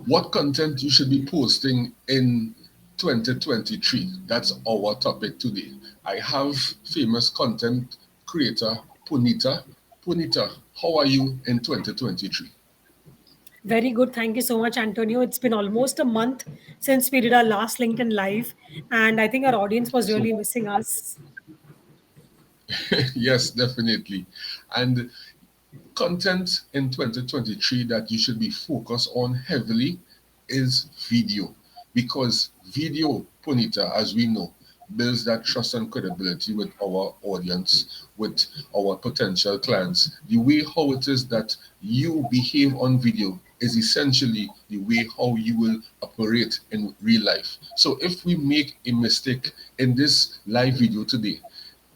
What content you should be posting in 2023? That's our topic today. I have famous content creator Punita. Punita, how are you in 2023? Very good. Thank you so much, Antonio. It's been almost a month since we did our last LinkedIn Live, and I think our audience was So, really missing us. yes, definitely. And content in 2023 that you should be focused on heavily is video, because video, Punita, as we know, builds that trust and credibility with our audience, with our potential clients. The way how it is that you behave on video is essentially the way how you will operate in real life. So if we make a mistake in this live video today,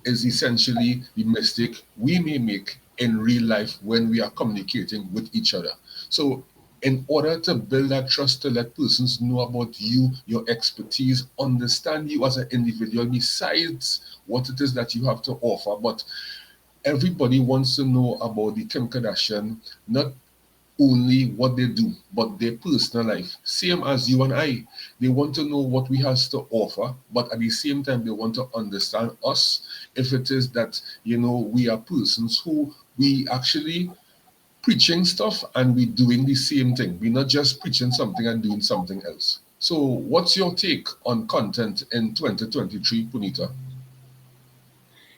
is essentially the mistake we may make in real life when we are communicating with each other. So, in order to build that trust, to let persons know about you, your expertise, understand you as an individual, besides what it is that you have to offer. But everybody wants to know about the Kim Kardashian, not only what they do, but their personal life. Same as you and I. They want to know what we have to offer, but at the same time, they want to understand us. If it is that, we are persons who we actually preaching stuff and we doing the same thing. We're not just preaching something and doing something else. So, what's your take on content in 2023, Punita?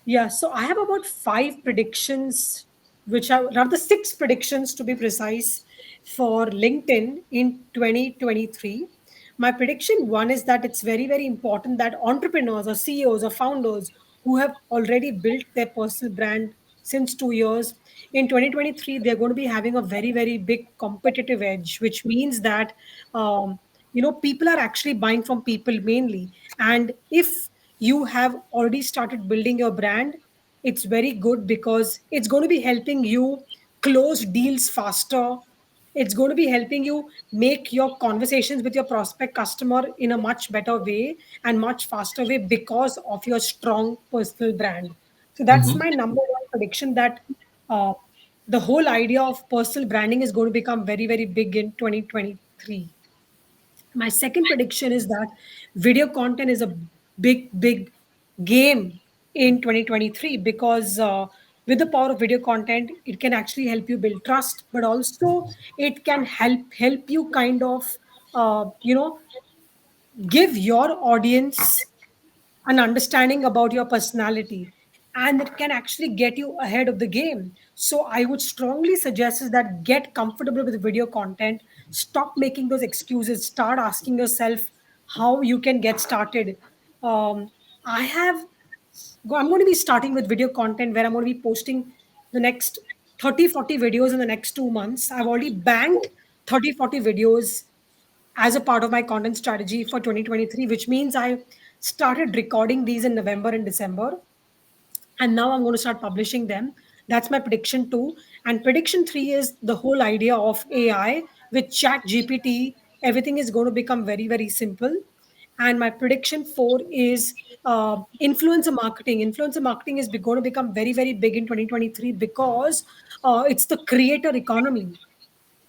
Yeah, so I have about five predictions, which are rather six predictions to be precise, for LinkedIn in 2023. My prediction one is that it's very, very important that entrepreneurs or CEOs or founders who have already built their personal brand since 2 years, in 2023, they're going to be having a very, very big competitive edge, which means that, people are actually buying from people mainly. And if you have already started building your brand, it's very good because it's going to be helping you close deals faster. It's going to be helping you make your conversations with your prospect customer in a much better way and much faster way because of your strong personal brand. So that's my number one prediction, that uh, the whole idea of personal branding is going to become very, very big in 2023. My second prediction is that video content is a big, big game in 2023 because with the power of video content, it can actually help you build trust, but also it can help you kind of give your audience an understanding about your personality, and it can actually get you ahead of the game. So I would strongly suggest is that get comfortable with video content, stop making those excuses, start asking yourself how you can get started. Um, i have I'm going to be starting with video content where I'm going to be posting the next 30-40 videos in the next 2 months. I've already banked 30-40 videos as a part of my content strategy for 2023, which means I started recording these in November and December. And now I'm going to start publishing them. That's my prediction two. And prediction three is the whole idea of AI with Chat GPT. Everything is going to become very, very simple. And my prediction four is influencer marketing. Influencer marketing is going to become very, very big in 2023 because it's the creator economy,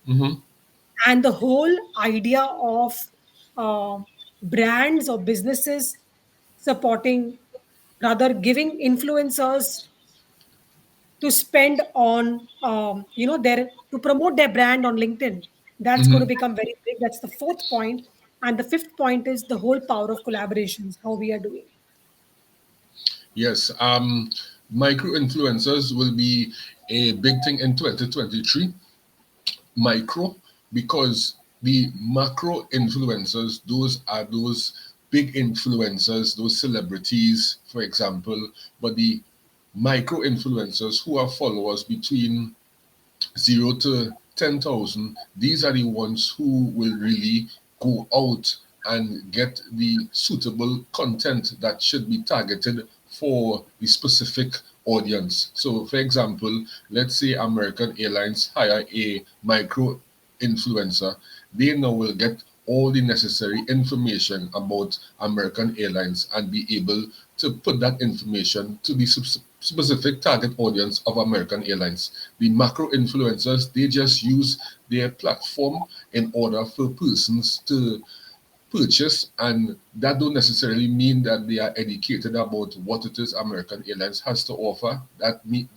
Mm-hmm. and the whole idea of uh, brands or businesses supporting, rather giving influencers to spend on their to promote their brand on LinkedIn. That's going to Mm-hmm. become very big. That's the fourth point. And the fifth point is the whole power of collaborations, how we are doing. Yes, micro influencers will be a big thing in 2023. Micro, because the macro influencers, those are those big influencers, those celebrities, for example, but the micro influencers who have followers between 0 to 10,000, these are the ones who will really go out and get the suitable content that should be targeted for the specific audience. So, for example, let's say American Airlines hire a micro influencer, they now will get all the necessary information about American Airlines and be able to put that information to the specific target audience of American Airlines. The macro influencers, they just use their platform in order for persons to purchase, and that don't necessarily mean that they are educated about what it is American Airlines has to offer.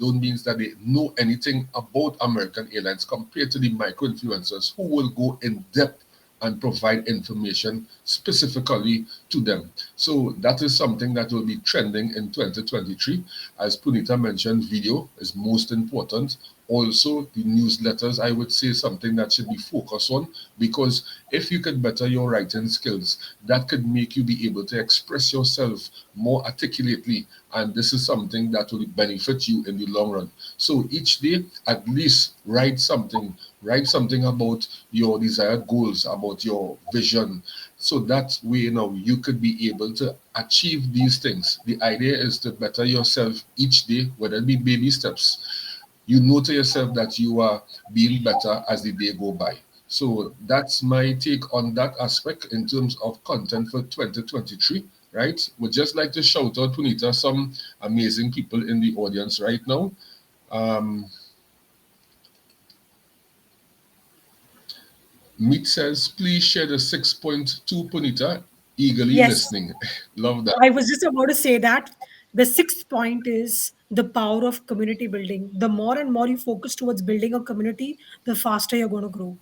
Don't means that they know anything about American Airlines compared to the micro influencers who will go in depth and provide information specifically to them. So that is something that will be trending in 2023. As Punita mentioned, video is most important. Also, the newsletters, I would say something that should be focused on, because if you could better your writing skills, that could make you be able to express yourself more articulately. And this is something that will benefit you in the long run. So each day, at least write something about your desired goals, about your vision. So that way, you could be able to achieve these things. The idea is to better yourself each day, whether it be baby steps. You know to yourself that you are being better as the day go by. So that's my take on that aspect in terms of content for 2023, right? Would just like to shout out, Punita, some amazing people in the audience right now. Um, Meet says, please share the 6.2, Punita, eagerly Yes, listening. Love that. I was just about to say that the sixth point is the power of community building. The more and more you focus towards building a community, the faster you're going to grow.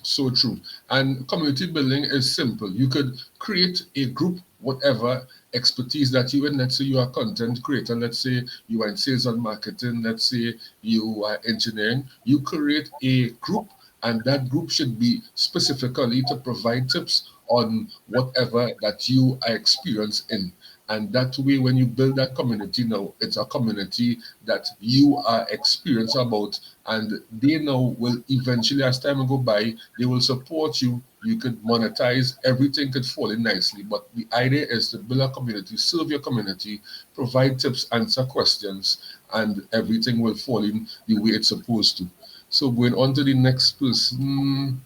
So true. And community building is simple. You could create a group, whatever expertise that you in. Let's say you are a content creator. Let's say you are in sales and marketing. Let's say you are engineering. You create a group, and that group should be specifically to provide tips on whatever that you are experienced in. And that way, when you build that community now, it's a community that you are experienced about, and they now will eventually, as time go by, they will support you. You could monetize, everything could fall in nicely. But the idea is to build a community, serve your community, provide tips, answer questions, and everything will fall in the way it's supposed to. So going on to the next person,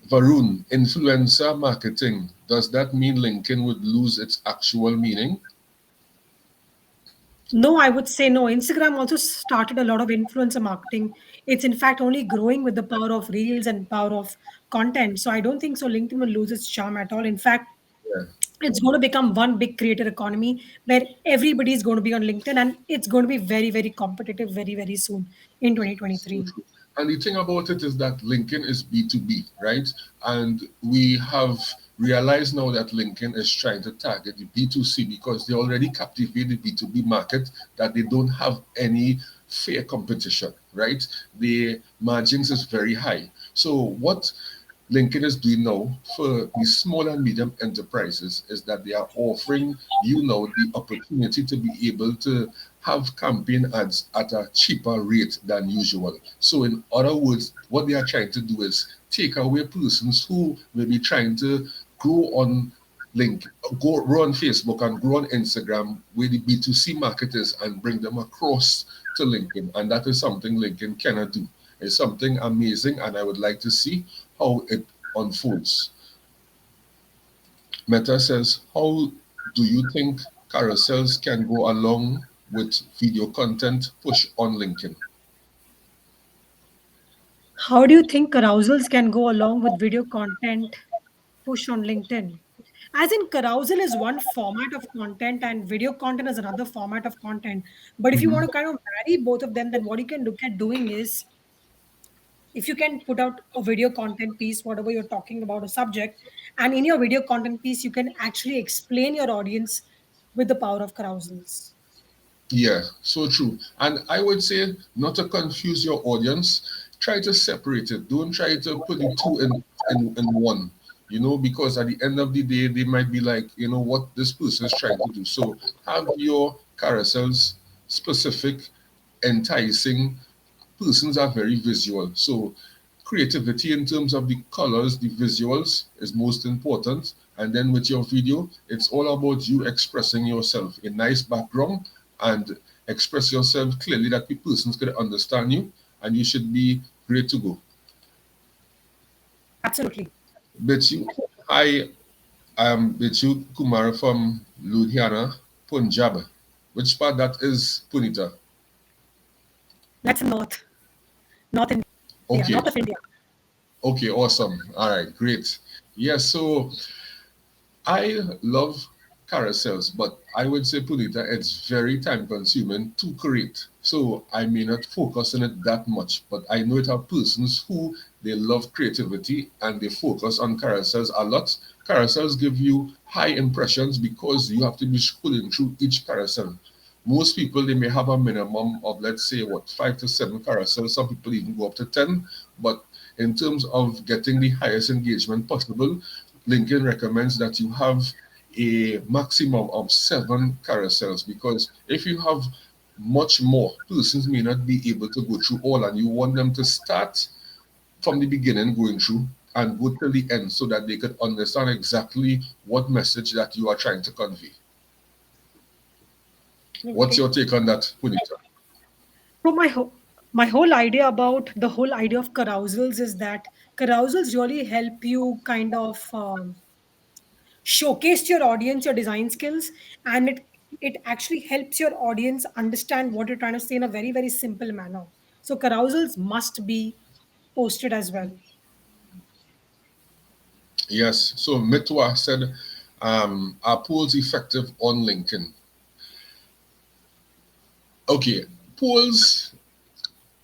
Varun, influencer marketing. Does that mean LinkedIn would lose its actual meaning? No, I would say no. Instagram also started a lot of influencer marketing. It's in fact only growing with the power of reels and power of content. So I don't think so LinkedIn will lose its charm at all. In fact, Yeah. it's going to become one big creator economy where everybody is going to be on LinkedIn, and it's going to be very, very competitive very, very soon in So 2023. true. And the thing about it is that LinkedIn is B2B, right? And we have realized now that LinkedIn is trying to target the B2C because they already captivate the B2B market, that they don't have any fair competition, right? The margins is very high. So what LinkedIn is doing now for the small and medium enterprises is that they are offering you now the opportunity to be able to have campaign ads at a cheaper rate than usual. So, in other words, what they are trying to do is take away persons who may be trying to grow on grow on Facebook and grow on Instagram where the B2C market is, and bring them across to LinkedIn. And that is something LinkedIn cannot do. It's something amazing, and I would like to see how it unfolds. Meta says, how do you think carousels can go along with video content push on LinkedIn? How do you think carousels can go along with video content push on LinkedIn? As in, carousel is one format of content and video content is another format of content. But if you want to Mhm. kind of marry both of them, then what you can look at doing is, if you can put out a video content piece, whatever you're talking about, a subject, and in your video content piece, you can actually explain your audience with the power of carousels. Yeah, so true. And I would say not to confuse your audience, try to separate it. Don't try to put the two in one, because at the end of the day, they might be like, what this person is trying to do. So have your carousels specific, enticing. Persons are very visual. So creativity in terms of the colors, the visuals is most important. And then with your video, it's all about you expressing yourself. A nice background, and express yourself clearly that the persons can understand you, and you should be great to go. Absolutely. Betchu, hi, I'm Betchu Kumar from Ludhiana, Punjab. Which part that is, Punita? That's in North India, Okay, North of India. okay, awesome. All right, great. Yeah, so I love carousels, but I would say, Punita, it's very time consuming to create. So I may not focus on it that much, but I know it have persons who they love creativity and they focus on carousels a lot. Carousels give you high impressions because you have to be scrolling through each carousel. Most people they may have a minimum of, let's say, what, 5 to 7 carousels. Some people even go up to 10. But in terms of getting the highest engagement possible, Lincoln recommends that you have a maximum of 7 carousels, because if you have much more, persons may not be able to go through all, and you want them to start from the beginning going through and go till the end so that they could understand exactly what message that you are trying to convey. What's Okay. your take on that, Punita? So my whole idea about the whole idea of carousals is that carousals really help you kind of showcase to your audience your design skills, and it actually helps your audience understand what you're trying to say in a very very simple manner. So carousals must be posted as well. Yes. So Mitwa said, are polls effective on LinkedIn? Okay, polls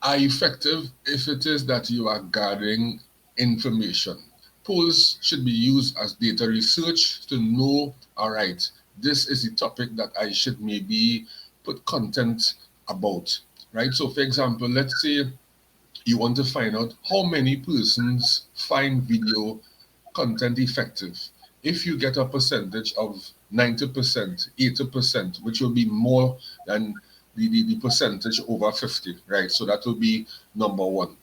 are effective if it is that you are gathering information. Polls should be used as data research to know, all right, this is the topic that I should maybe put content about, right? So, for example, let's say you want to find out how many persons find video content effective. If you get a percentage of 90%, 80%, which will be more than the percentage over 50, right? So that will be number one.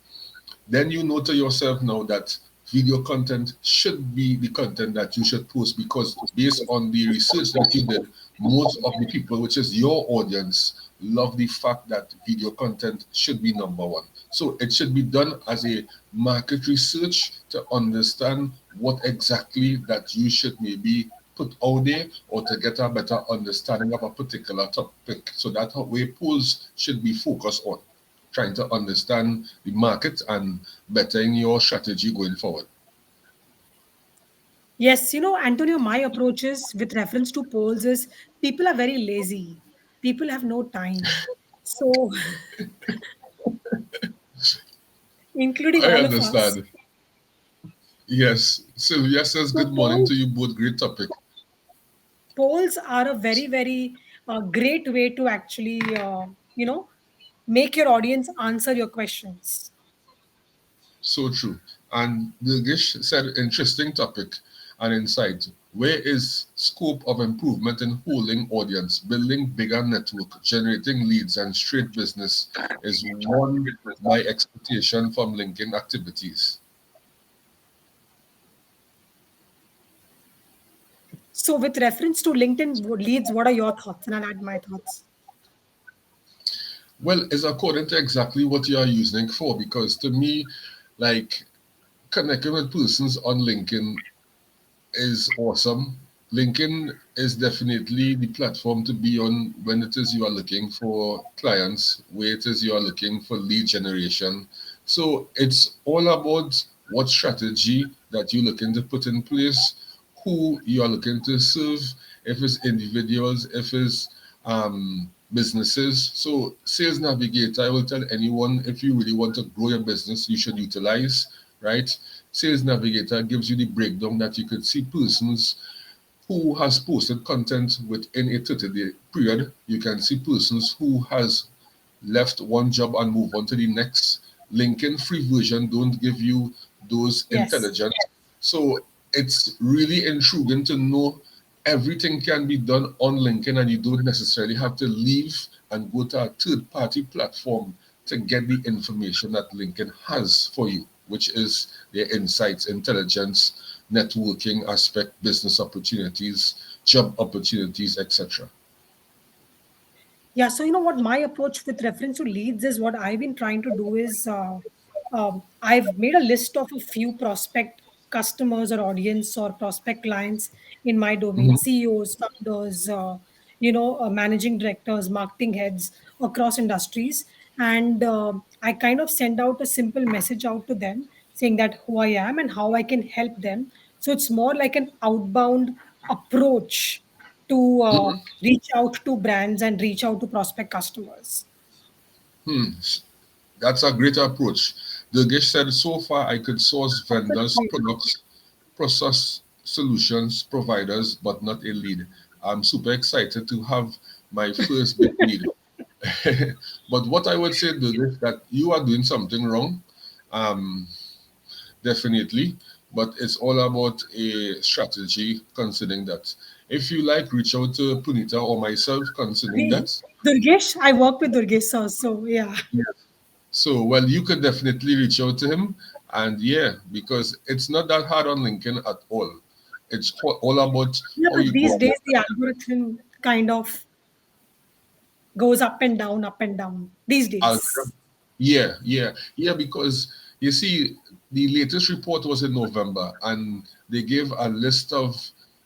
Then you know to yourself now that video content should be the content that you should post, because based on the research that you did, most of the people, which is your audience, love the fact that video content should be number one. So it should be done as a market research to understand what exactly that you should maybe put out there, or to get a better understanding of a particular topic. So that way polls should be focused on trying to understand the market and bettering your strategy going forward. Yes, Antonio, my approaches with reference to polls is people are very lazy. People have no time. So, including I all of us. understand. Yes. Sylvia says, So, good morning to polls you both. Great topic. polls are a very, very great way to actually, make your audience answer your questions. So true. And Dilgish said, interesting topic and insight. Where is scope of improvement in holding audience, building bigger network, generating leads, and straight business is one my expectation from LinkedIn activities. So, with reference to LinkedIn leads, what are your thoughts? And I'll add my thoughts. Well, it's according to exactly what you are using it for, because to me, like, connecting with persons on LinkedIn is awesome. LinkedIn is definitely the platform to be on when it is you are looking for clients, where it is you are looking for lead generation. So it's all about what strategy that you're looking to put in place, who you are looking to serve, if it's individuals, if it's businesses. So Sales Navigator, I will tell anyone, if you really want to grow your business, you should utilize, right? Sales Navigator gives you the breakdown that you could see persons who has posted content within a 30-day period. You can see persons who has left one job and move on to the next. LinkedIn free version don't give you those Yes. intelligence. So it's really intriguing to know everything can be done on LinkedIn, and you don't necessarily have to leave and go to a third party platform to get the information that LinkedIn has for you, which is their insights, intelligence, networking aspect, business opportunities, job opportunities, etc. Yeah, so you know what my approach with reference to leads is, what I've been trying to do is I've made a list of a few prospect customers or audience or prospect clients in my domain, CEOs, founders, managing directors, marketing heads across industries. And I kind of send out a simple message out to them saying that who I am and how I can help them. So it's more like an outbound approach to reach out to brands and reach out to prospect customers. That's a great approach. Durgesh said, so far I could source That's vendors, great. products, process solutions providers, but not a lead. I'm super excited to have my first big lead. But what I would say, Durgesh, that you are doing something wrong, um, definitely. But it's all about a strategy considering that. If you like, reach out to Punita or myself considering Hey, that. Durgesh, I work with Durgesh sir, so yeah. So, well, you could definitely reach out to him. And yeah, because it's not that hard on LinkedIn at all. It's all about Yeah, how but you these go days about the algorithm kind of goes up and down these days. algorithm. Yeah, because you see, the latest report was in November, and they gave a list of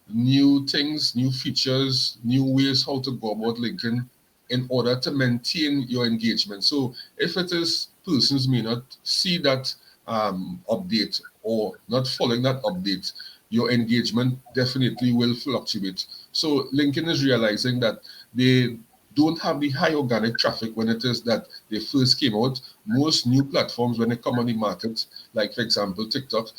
new things, new features, new ways how to go about LinkedIn in order to maintain your engagement. So if it is persons may not see that update or not following that update, your engagement definitely will fluctuate. So LinkedIn is realizing that they don't have the high organic traffic when it is that they first came out. Most new platforms, when they come on the market, like for example TikTok,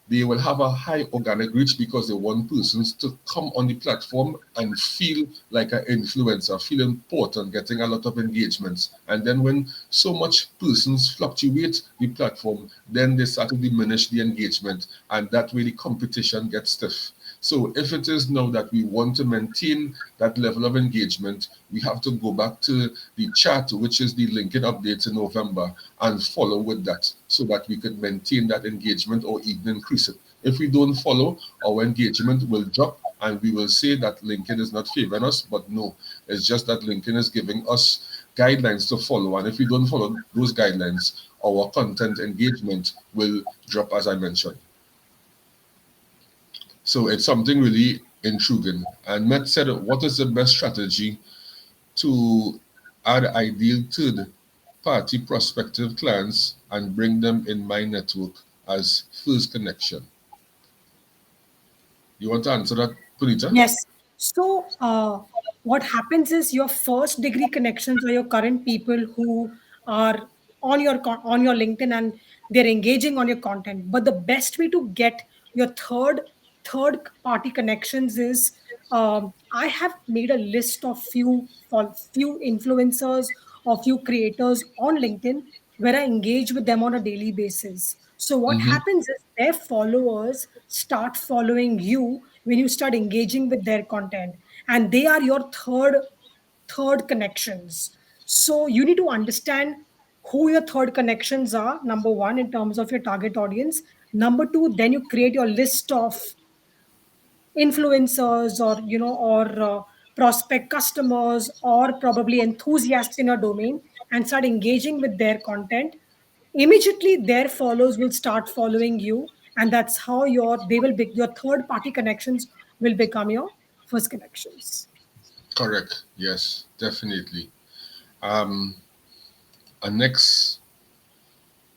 they will have a high organic reach because they want persons to come on the platform and feel like an influencer, feel important, getting a lot of engagements. And then when so much persons fluctuate the platform, then they start to diminish the engagement, and that way the competition gets stiff. So if it is now that we want to maintain that level of engagement, we have to go back to the chat, which is the LinkedIn updates in November, and follow with that so that we could maintain that engagement or even increase it. If we don't follow, our engagement will drop and we will say that LinkedIn is not favoring us, but no, it's just that LinkedIn is giving us guidelines to follow. And if we don't follow those guidelines, our content engagement will drop, as I mentioned. So it's something really intriguing. And Matt said, what is the best strategy to add ideal third party prospective clients and bring them in my network as first connection? You want to answer that, Punita? Yes. So, what happens is your first degree connections are your current people who are on your LinkedIn and they're engaging on your content. But the best way to get your third party connections is I have made a list of few influencers or few creators on LinkedIn where I engage with them on a daily basis. So what Mm-hmm. happens is their followers start following you when you start engaging with their content, and they are your third connections. So you need to understand who your third connections are, number one, in terms of your target audience. Number two, then you create your list of influencers or prospect customers or probably enthusiasts in your domain and start engaging with their content. Immediately their followers will start following you, and that's how your third party connections will become your first connections. Correct. Yes, definitely. Um, a next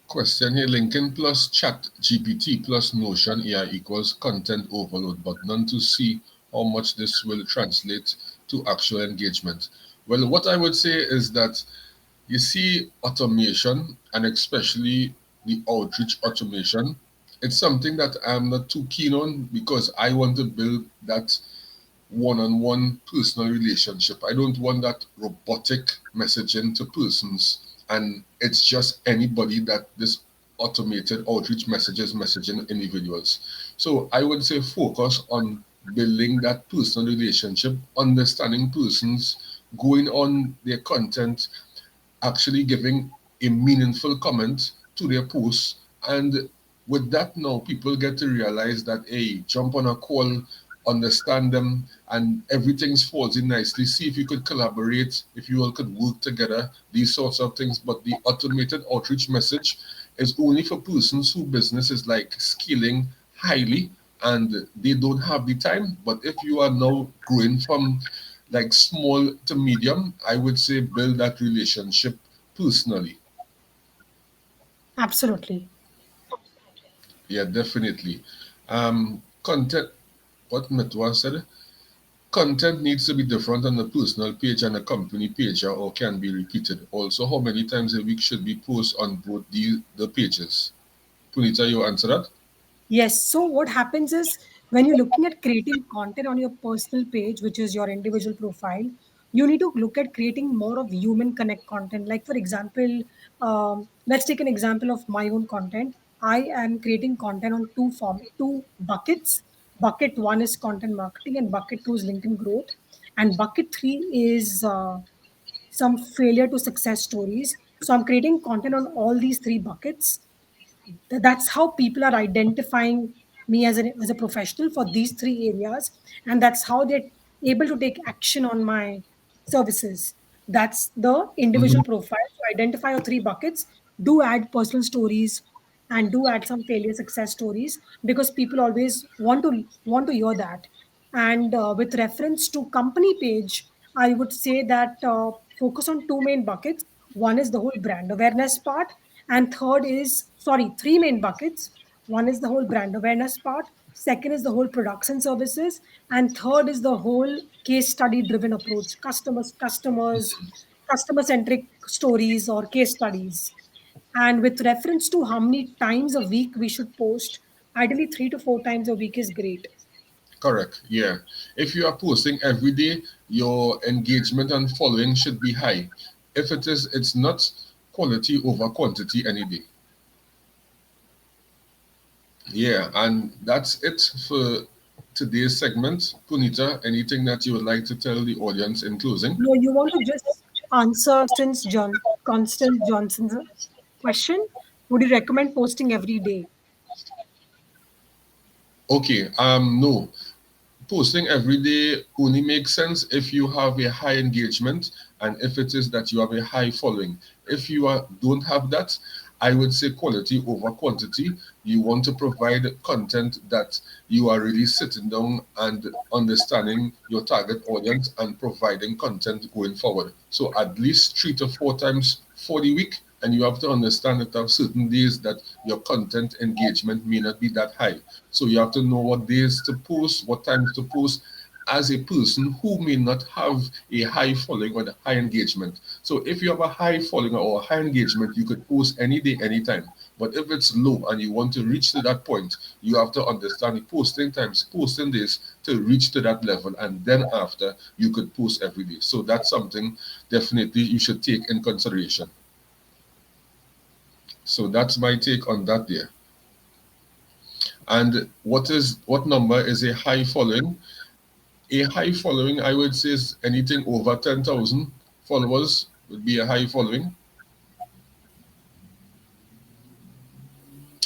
question here, Lincoln plus chat GPT plus Notion AI equals content overload, but none to see how much this will translate to actual engagement. Well, what I would say is that you see automation and especially the outreach automation, it's something that I'm not too keen on because I want to build that one-on-one personal relationship. I don't want that robotic messaging to persons and it's just anybody that this automated outreach messages messaging individuals. So I would say focus on building that personal relationship, understanding persons, going on their content, actually giving a meaningful comment to their posts. And with that now, people get to realize that, hey, jump on a call, understand them, and everything's falls in nicely. See if you could collaborate, if you all could work together, these sorts of things. But the automated outreach message is only for persons who business is like scaling highly and they don't have the time. But if you are now growing from like small to medium, I would say build that relationship personally. Absolutely. Yeah, definitely. Content, what Metwa said, content needs to be different on the personal page and the company page or can be repeated. Also, how many times a week should be post on both the pages? Punita, you answer that? Yes. So what happens is when you're looking at creating content on your personal page, which is your individual profile, you need to look at creating more of human connect content. Like for example, let's take an example of my own content. I am creating content on two buckets. Bucket one is content marketing, and bucket two is LinkedIn growth, and bucket three is some failure to success stories. So I'm creating content on all these three buckets. That's how people are identifying me as a professional for these three areas, and that's how they're able to take action on my services. That's the Mhm. individual profile. So identify your three buckets, do add personal stories, and do add some failure success stories, because people always want to hear that. And with reference to company page, I would say that focus on two main buckets. One is the whole brand awareness part, and third is, sorry, three main buckets. One is the whole brand awareness part, second is the whole products and services, and third is the whole case study driven approach, customer centric stories or case studies. And with reference to how many times a week we should post, ideally 3 to 4 times a week is great. Correct. Yeah. If you are posting every day, your engagement and following should be high. If it is, it's not quality over quantity any day. Yeah, and that's it for today's segment. Punita, anything that you would like to tell the audience in closing? No, you want to just answer Constance Johnson's question? Would you recommend posting every day? Okay, no. Posting every day only makes sense if you have a high engagement and if it is that you have a high following. If you don't have that, I would say quality over quantity. You want to provide content that you are really sitting down and understanding your target audience and providing content going forward. So at least 3 to 4 times for the week. And you have to understand that there are certain days that your content engagement may not be that high. So you have to know what days to post, what times to post as a person who may not have a high following or a high engagement. So if you have a high following or a high engagement, you could post any day, anytime. But if it's low and you want to reach to that point, you have to understand the posting times, posting days to reach to that level. And then after, you could post every day. So that's something definitely you should take in consideration. So that's my take on that there. And what number is a high following? A high following, I would say, is anything over 10,000 followers would be a high following.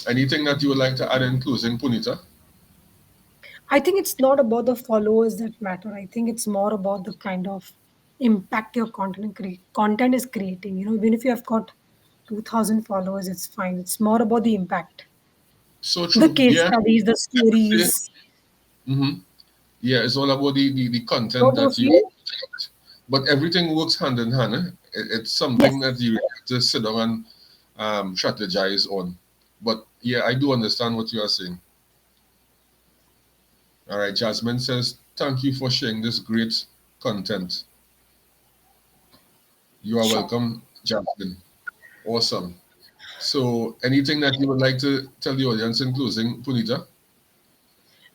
Anything that you would like to add in closing, Punita? I think it's not about the followers that matter. I think it's more about the kind of impact your content is creating. Even if you have got 2,000 followers, it's fine. It's more about the impact, So the true. case Yeah. studies, the stories. hmm Yeah, it's all about the content Don't you that you. feel? But everything works hand in hand. It's Yes. something that you have to sit down and strategize on. But yeah, I do understand what you are saying. All right, Jasmine says, thank you for sharing this great content. You are Sure. welcome, Jasmine. Awesome. So, anything that you would like to tell the audience in closing, Punita?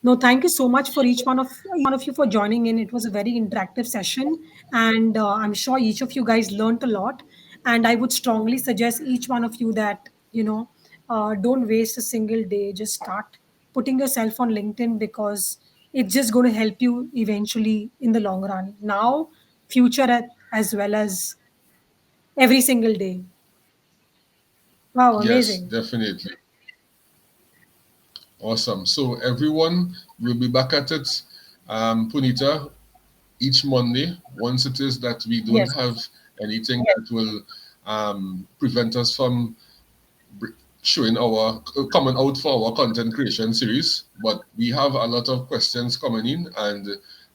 No, thank you so much for each one of you for joining in. It was a very interactive session, and I'm sure each of you guys learned a lot. And I would strongly suggest each one of you that don't waste a single day. Just start putting yourself on LinkedIn, because it's just going to help you eventually in the long run. Now, future, as well as every single day. Wow, Yes, amazing! definitely. Awesome. So, everyone will be back at it, Punita, each Monday, once it is that we don't Yes, have anything that will prevent us from showing coming out for our content creation series. But we have a lot of questions coming in, and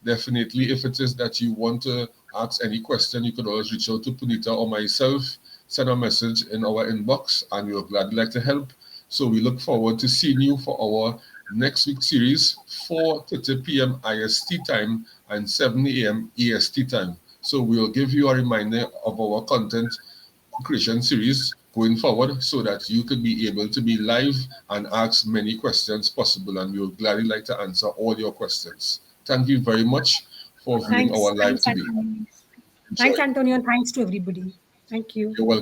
Definitely, if it is that you want to ask any question, you could always reach out to Punita or myself, send a message in our inbox, and we'll gladly like to help. So we look forward to seeing you for our next week series, 4:30 p.m. IST time and 7 a.m. EST time. So we'll give you a reminder of our content creation series going forward so that you could be able to be live and ask many questions possible, and we will gladly like to answer all your questions. Thank you very much for viewing Thanks. our live Thanks, today. Antonio. Thanks, Enjoy. Antonio, and thanks to everybody. Thank you. You're welcome.